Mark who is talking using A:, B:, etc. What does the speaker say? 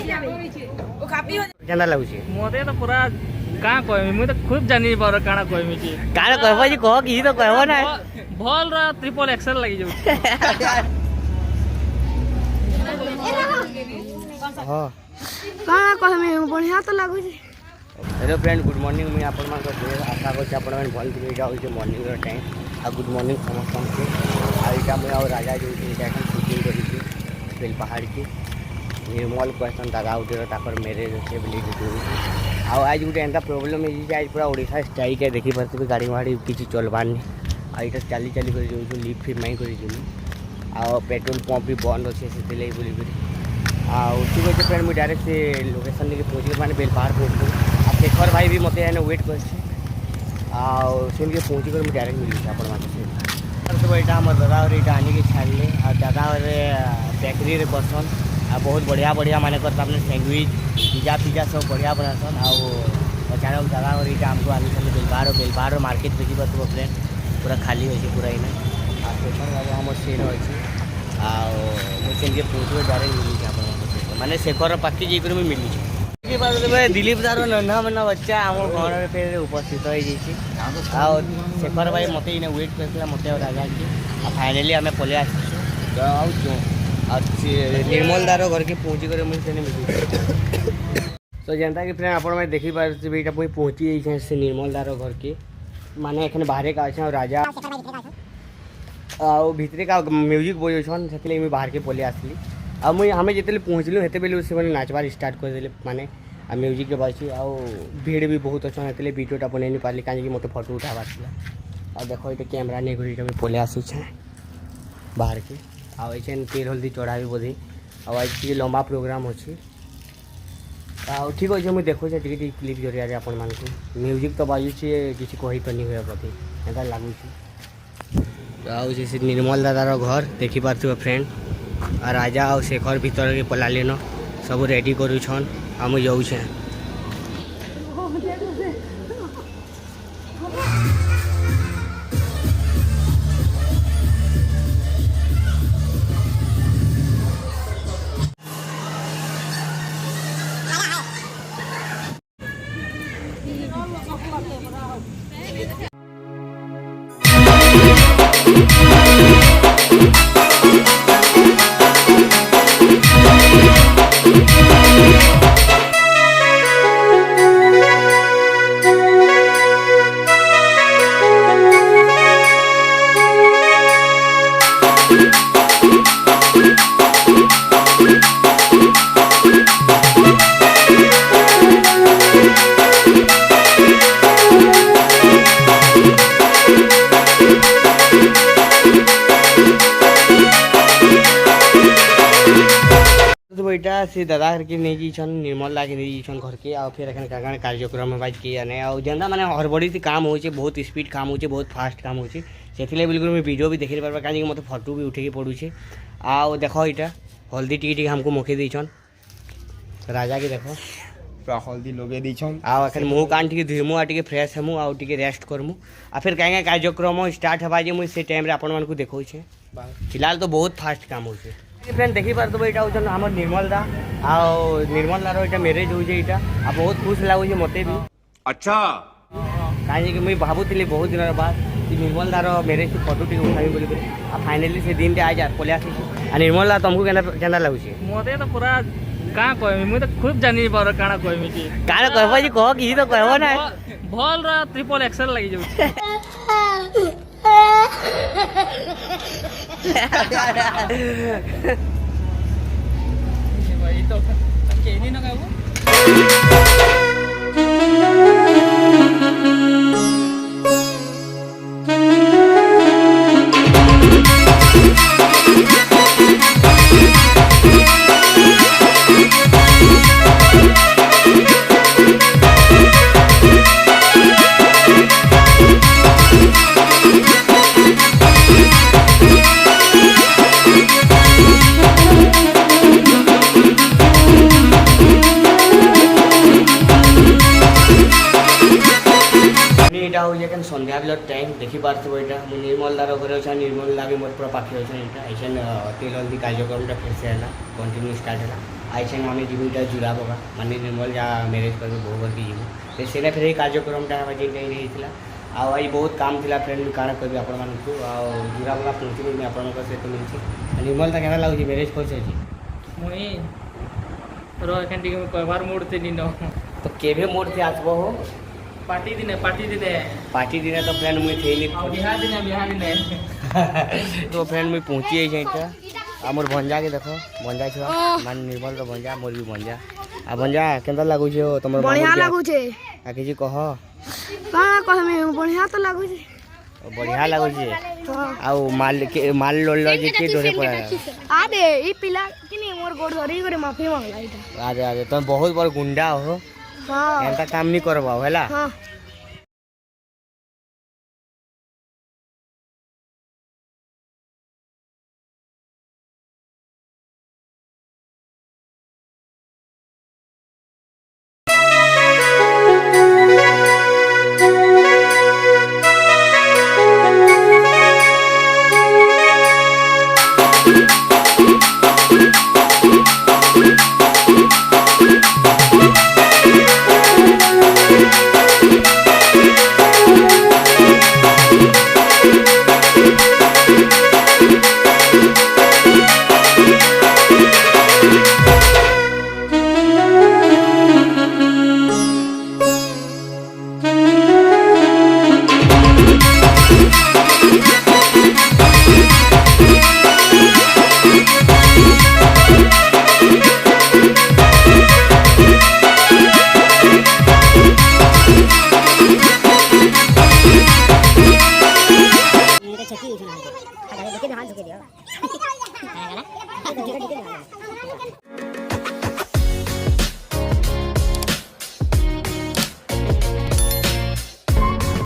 A: केना लागुची
B: मोते तो पूरा का कहमी मुई तो खुद जानी पर काना कहमी की
A: काना कहबो जी कह की तो कहबो ना
B: भल रा ट्रिपल एक्सेल लागि जाउ
A: हां
C: काना कहमी बढ़िया तो लागु छी।
A: हेलो फ्रेंड गुड मॉर्निंग मुई आपण मान आशा करछि आपण मन भल कि एटा होय मॉर्निंग रो टाइम आ गुड मॉर्निंग समस्त को आ एटा मुई और राजा जो एटा शूटिंग करि छी बेल पहाड़ की निर्मल क्वेश्चन दादा उठे तापर मैरिज अच्छे बोली आज गोटे एंता प्रोब्लेम है आज पूरा ओडिशा स्ट्राइक है देखी पार्थे गाड़ी वाड़ी किसी चलबार नहीं आईटा चली चली कर जो लिफ्ट फिर माई कर पेट्रोल पंप भी बंद अच्छे से बोली ठीक अच्छे फ्रेंड मुझे डायरेक्ट से लोकेशन लेके पहुँच मैंने बेलपहाड़ पहुँच आ शेखर भाई भी मत वेट कर पहुँची कर मुझे डायरेक्ट मिली आप सब यहाँ आम दादा और यहाँ आनिक छाड़े आ दादा और बेकरी करसन आ बहुत बढ़िया बढ़िया माने करता अपने सैंडविच पिज्जा पिज्जा सब बढ़िया बनासन अचानक दादा और यहाँ आमको आनी बेलपहाड़ मार्केट देखी पार्थ फ्रेंड पूरा खाली अच्छे पूरा इना आ शेखर बाबू आम सेन अच्छे आगे पहुँचे डायरेक्ट मिली आप माने शेखर पार्टी जाकर मुझे मिली दिलीप दार नन्हा मना बच्चा आम घर पे उपस्थित हो शेखर भाई मत वेट करता मत राजा की फाइनाली आम पलि आसो निर्मल दार घर के पहुँची कर मुझे मिली तो जनता कि फ्रेंड आप देखी पारे यहाँ पहुँची जाइए से निर्मल दार घर के माने एखने बाहर का अच्छे राजा भितर का म्यूजिक बजाउन से बाहर के पलि आसली आम जिते पहुँचलु हेते बेले से नाचबार स्टार्ट करदे माने म्यूजिक के बाजी भीड़ भी बहुत अच्छा हेते वीडियोटा बन नहीं पार्ली कहीं मत फोटो उठाबार आ देख ये कैमेरा नहीं घुरी पलि आसी बाहर के आइसे तेल हल्दी चढ़ा भी बोधे आज लंबा प्रोग्राम अच्छे ठीक अच्छे मुझे देखुचे टी क्लिप जरिया आपण मान म्यूजिक तो बाजुचे किसी कही तो नहीं हुए प्रति एंता लगुच जैसे निर्मल दादार घर देखी पार्थ फ्रेंड आ राजा और शेखर भीतर के पला लेन सब रेडी करूछन हम जाऊे बेटा से दादा करके नहीं जान निर्मल ला के नहीं जान घर के फिर एखन काकाने कार्यक्रम बाज किया नहीं आ जेंदा माने हड़बड़ी से काम होचे बहुत स्पीड काम होचे बहुत फास्ट काम होचे से बिल्कुल मैं वीडियो भी देखी पार्बा कहीं मत फोटो भी उठे पड़ुचे आ देख यहाँ हल्दी टिके हमको मुखे दीछन राजा के देख
D: पूरा हल्दी लगे दीछन
A: आखिर मुँह कान टी धुमु आ फ्रेश हेमु आ रेस्ट करमु आ फिर कहीं कार्यक्रम स्टार्ट हवा मुझे से टाइम आपण को देखौछे फिलहाल तो बहुत फास्ट काम होचे फ्रेंड देखी पार्थ यहाँ हूँ आम निर्मल दा निर्मल दार यहाँ मैरेज होचे यहाँ बहुत खुश लगुच मत भी
D: अच्छा
A: कहीं मुझे भावुली बहुत दिन बाद निर्मल दार मैरेज फोटो टी उठाई बोल फाइनाली से दिन आज पलि आसी निर्मल दा तुमको केना लगुच
B: मोते तो पूरा का कहमी मुई तो खुद जानी पर काना कहमी की
A: काना कहबो जी कह की तो कहबो ना
B: भल रा ट्रिपल एक्सेल लागि जाउ भाई तो केनी न गाबो सन्ध्या बेल टाइम देखी पार्थ यहाँ निर्मल दार घर अच्छे निर्मल दा भी मोर पूरा पाखे अच्छे ऐसे तेल हल्दी कार्यक्रम फिर से है कंटिन्यू स्टार्ट है
A: आइछे आम जीवु इटा जुड़ा पका माने निर्मल जहाँ मैरेज कर बहु घर की जीवु तो से फिर ये कार्यक्रमटा जेनटा आई बहुत काम थिला फ्रेंड काଣା कहबी आपण मानकु जुड़ा पका पहुँची मैं आपण सहित मिलছি निर्मल ता केना लाଗୁଛି मैरेज करछे
B: मुई रो एखन टिके कहबार मूड थे निनो
A: तो केभे मोड से आसबो हो
B: पार्टी दिने
A: पार्टी दिने तो फ्रेंड मुई थेली
B: बिहार दिने
A: तो फ्रेंड मुई पहुँची जाइछा आमर भंजा के देखो भंजा छुआ मान निर्मल रो भंजा मोर भी भंजा आ भंजा केनता लागु छे तमर
C: बढ़िया लागू छे
A: आ किछि कह
C: काना कहमे बढ़िया तो लागू छे
A: बढ़िया लागु छे
C: हां
A: माल लोल जे के डोरे पड़ा
C: आदे ई पिला किनी मोर गोड़ धरी करे माफी मांगला इटा
A: आरे तुम बहुत बड़ गुंडा हो
C: हां
A: एंता काम नहीं करबा होला
C: हां